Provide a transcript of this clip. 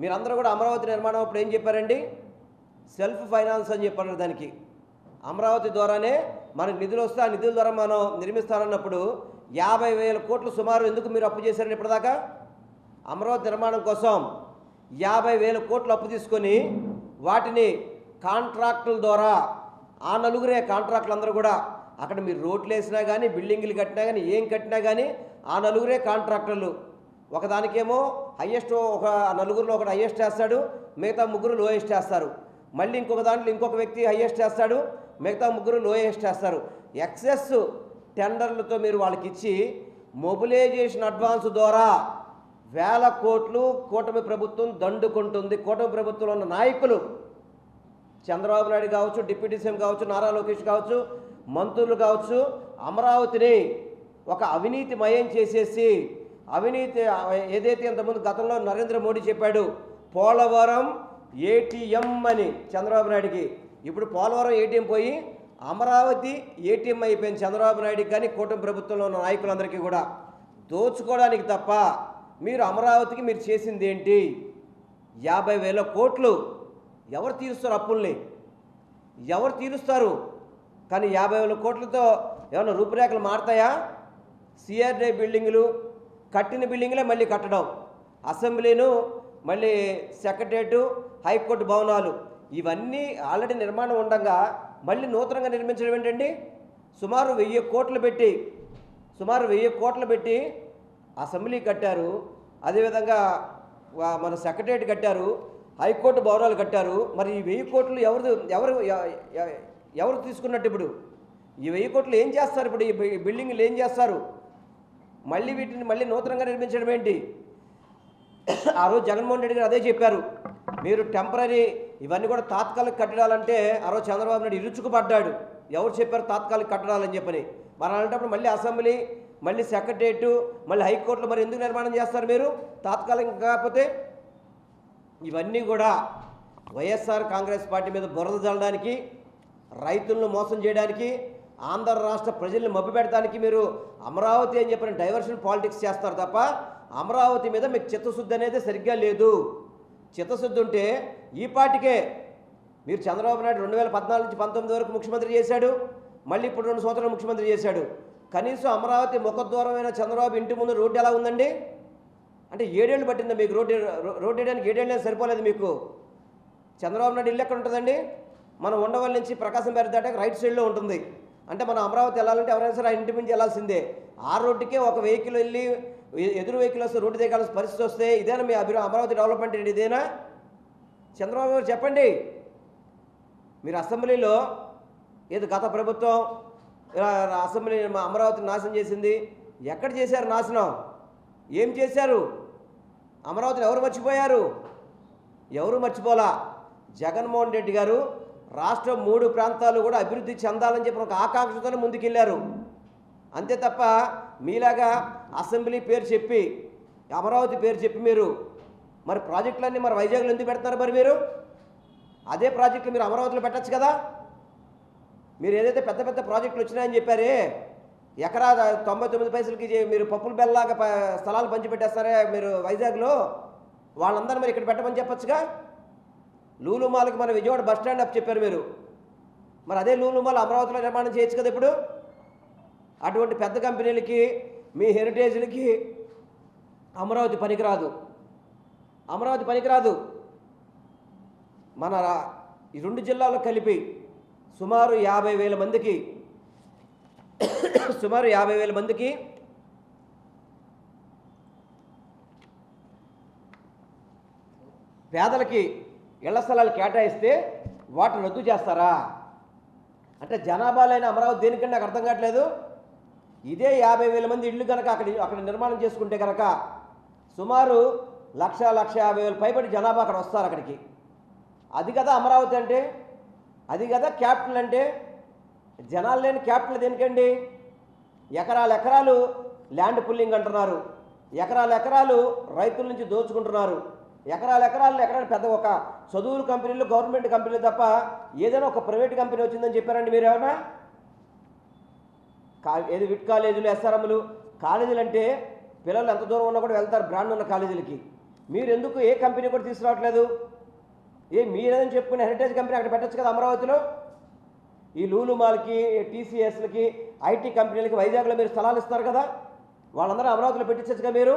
మీరందరూ కూడా అమరావతి నిర్మాణం అప్పుడు ఏం చెప్పారండి? సెల్ఫ్ ఫైనాన్స్ అని చెప్పారు. దానికి అమరావతి ద్వారానే మనకు నిధులు వస్తే ఆ నిధుల ద్వారా మనం నిర్మిస్తారన్నప్పుడు 50,000 కోట్లు సుమారు ఎందుకు మీరు అప్పు చేశారండి ఇప్పటిదాకా? అమరావతి నిర్మాణం కోసం 50,000 కోట్లు అప్పు తీసుకొని వాటిని కాంట్రాక్టుల ద్వారా ఆ నలుగురే కాంట్రాక్టులు అందరూ కూడా అక్కడ మీరు రోడ్లు వేసినా కానీ బిల్డింగ్లు కట్టినా కానీ ఏం కట్టినా కానీ ఆ నలుగురే కాంట్రాక్టర్లు. ఒకదానికేమో హయ్యెస్ట్, ఒక నలుగురిలో ఒకటి హయ్యెస్ట్ వేస్తాడు, మిగతా ముగ్గురు లోయెస్ట్ వేస్తారు. మళ్ళీ ఇంకొక దాంట్లో ఇంకొక వ్యక్తి హయ్యెస్ట్ వేస్తాడు, మిగతా ముగ్గురు లోయెస్ట్ వేస్తారు. ఎక్సెస్ టెండర్లతో మీరు వాళ్ళకి ఇచ్చి మొబిలైజేషన్ అడ్వాన్స్ ద్వారా వేల కోట్లు కూటమి ప్రభుత్వం దండుకుంటుంది. కూటమి ప్రభుత్వంలో ఉన్న నాయకులు చంద్రబాబు నాయుడు కావచ్చు, డిప్యూటీ సీఎం కావచ్చు, నారా లోకేష్ కావచ్చు, మంత్రులు కావచ్చు, అమరావతిని ఒక అవినీతిమయం చేసేసి అవినీతి ఏదైతే ఇంతకుముందు గతంలో నరేంద్ర మోడీ చెప్పాడు పోలవరం ఏటీఎం అని చంద్రబాబు నాయుడికి, ఇప్పుడు పోలవరం ఏటీఎం పోయి అమరావతి ఏటీఎం అయిపోయింది చంద్రబాబు నాయుడికి కానీ కూటమి ప్రభుత్వంలో ఉన్న నాయకులందరికీ కూడా దోచుకోవడానికి తప్ప. మీరు అమరావతికి మీరు చేసింది ఏంటి? 50,000 కోట్లు ఎవరు తీరుస్తారు? అప్పుల్ని ఎవరు తీరుస్తారు? కానీ 50,000 కోట్లతో ఏమన్నా రూపురేఖలు మారుతాయా? సిఆర్డీ బిల్డింగులు కట్టిన బిల్డింగులే మళ్ళీ కట్టడం, అసెంబ్లీను మళ్ళీ సెక్రటరియట్, హైకోర్టు భవనాలు ఇవన్నీ ఆల్రెడీ నిర్మాణం ఉండగా మళ్ళీ నూతనంగా నిర్మించడం ఏంటండి? సుమారు 1,000 కోట్లు పెట్టి అసెంబ్లీ కట్టారు, అదేవిధంగా మన సెక్రటరియట్ కట్టారు, హైకోర్టు భవనాలు కట్టారు. మరి ఈ 1,000 కోట్లు ఎవరు తీసుకున్నట్టు? ఇప్పుడు ఈ 1,000 కోట్లు ఏం చేస్తారు? ఇప్పుడు ఈ బిల్డింగ్లు ఏం చేస్తారు? మళ్ళీ వీటిని మళ్ళీ నూతనంగా నిర్మించడం ఏంటి? ఆ రోజు జగన్మోహన్ రెడ్డి గారు అదే చెప్పారు, మీరు టెంపరీ ఇవన్నీ కూడా తాత్కాలిక కట్టడాలంటే ఆ రోజు చంద్రబాబు నాయుడు ఇరుచుకుపడ్డాడు. ఎవరు చెప్పారు తాత్కాలిక కట్టడాలని చెప్పని? మరి అలాంటప్పుడు మళ్ళీ అసెంబ్లీ, మళ్ళీ సెక్రటరియట్, మళ్ళీ హైకోర్టులు మరి ఎందుకు నిర్మాణం చేస్తారు మీరు తాత్కాలికం కాకపోతే? ఇవన్నీ కూడా వైఎస్ఆర్ కాంగ్రెస్ పార్టీ మీద బురద జల్లడానికి, రైతులను మోసం చేయడానికి, ఆంధ్ర రాష్ట్ర ప్రజల్ని మభ్యపెట్టడానికి మీరు అమరావతి అని చెప్పిన డైవర్షన్ పాలిటిక్స్ చేస్తారు తప్ప అమరావతి మీద మీకు చిత్తశుద్ధి అనేది సరిగ్గా లేదు. చిత్తశుద్ధి ఉంటే ఈ పార్టీకే మీరు చంద్రబాబు నాయుడు 2014 నుంచి 19 వరకు ముఖ్యమంత్రి చేశాడు, మళ్ళీ ఇప్పుడు 2 సంవత్సరాలు ముఖ్యమంత్రి చేశాడు. కనీసం అమరావతి ముఖద్వారమైన చంద్రబాబు ఇంటి ముందు రోడ్డు ఎలా ఉందండి? అంటే 7 ఏళ్ళు పట్టిందా మీకు రోడ్డు వేయడానికి? 7 ఏళ్ళు సరిపోలేదు మీకు. చంద్రబాబు నాయుడు ఇల్లు ఎక్కడ ఉంటుందండి? మనం ఉండవల్లి నుంచి ప్రకాశం బ్యారేజ్ దాటాక రైట్ సైడ్లో ఉంటుంది. అంటే మనం అమరావతి వెళ్ళాలంటే ఎవరైనా సరే ఆ ఇంటి నుంచి వెళ్ళాల్సిందే. ఆ రోడ్డుకే ఒక వెహికల్ వెళ్ళి ఎదురు వెహికల్ వస్తే రోడ్డు దిగాల్సిన పరిస్థితి వస్తే ఇదేనా మీ అమరావతి డెవలప్మెంట్? ఇదేనా? చంద్రబాబు గారు చెప్పండి. మీరు అసెంబ్లీలో ఏదో గత ప్రభుత్వం అసెంబ్లీ అమరావతిని నాశనం చేసింది, ఎక్కడ చేశారు నాశనం? ఏం చేశారు? అమరావతిని ఎవరు మర్చిపోయారు? ఎవరు మర్చిపోలా. జగన్మోహన్ రెడ్డి గారు రాష్ట్రం 3 ప్రాంతాలు కూడా అభివృద్ధి చెందాలని చెప్పి ఒక ఆకాంక్షతోనే ముందుకెళ్ళారు. అంతే తప్ప మీలాగా అసెంబ్లీ పేరు చెప్పి అమరావతి పేరు చెప్పి మీరు మరి ప్రాజెక్టులన్నీ మరి వైజాగ్లో ఎందుకు పెడతారు? మరి మీరు అదే ప్రాజెక్టులు మీరు అమరావతిలో పెట్టచ్చు కదా. మీరు ఏదైతే పెద్ద పెద్ద ప్రాజెక్టులు వచ్చినాయని చెప్పారే, ఎకరా 99 పైసలకి మీరు పప్పుల బెల్లాగా స్థలాలు పంచిపెట్టేస్తారే మీరు వైజాగ్లో, వాళ్ళందరూ మరి ఇక్కడ పెట్టమని చెప్పచ్చుగా. లూలు మాల్కి మన విజయవాడ బస్ స్టాండ్ అప్ చెప్పారు మీరు, మరి అదే లూలు మాల్ అమరావతిలో నిర్మాణం చేయొచ్చు కదా. ఇప్పుడు అటువంటి పెద్ద కంపెనీలకి మీ హెరిటేజ్లకి అమరావతి పనికిరాదు, అమరావతి పనికిరాదు. మన ఈ 2 జిల్లాల్లో కలిపి సుమారు 50,000 మందికి పేదలకి ఇళ్ల స్థలాలు కేటాయిస్తే వాటిని రద్దు చేస్తారా? అంటే జనాభా లేని అమరావతి దేనికంటే నాకు అర్థం కావట్లేదు. ఇదే 50,000 మంది ఇళ్ళు కనుక అక్కడ నిర్మాణం చేసుకుంటే కనుక సుమారు 1,50,000 పైబడి జనాభా అక్కడ వస్తారు అక్కడికి. అది కదా అమరావతి అంటే, అది కదా క్యాపిటల్ అంటే. జనాలు లేని క్యాపిటల్ దేనికండి? ఎకరాలు ల్యాండ్ పుల్లింగ్ అంటున్నారు, ఎకరాలు రైతుల నుంచి దోచుకుంటున్నారు, ఎకరాలు పెద్ద ఒక చదువుల కంపెనీలు, గవర్నమెంట్ కంపెనీలు తప్ప ఏదైనా ఒక ప్రైవేట్ కంపెనీ వచ్చిందని చెప్పారండి మీరు ఏమన్నా? ఏది విట్ కాలేజీలు, ఎస్ఆర్ఎంలు కాలేజీలు అంటే పిల్లలు ఎంత దూరం ఉన్నా కూడా వెళ్తారు బ్రాండ్ ఉన్న కాలేజీలకి. మీరు ఎందుకు ఏ కంపెనీ కూడా తీసుకురావట్లేదు? మీరేదని చెప్పుకునే హెరిటేజ్ కంపెనీ అక్కడ పెట్టచ్చు కదా అమరావతిలో. ఈ లూలు మాల్కి, టీసీఎస్లకి, ఐటీ కంపెనీలకి వైజాగ్లో మీరు స్థలాలు ఇస్తారు కదా, వాళ్ళందరూ అమరావతిలో పెట్టించచ్చుగా మీరు.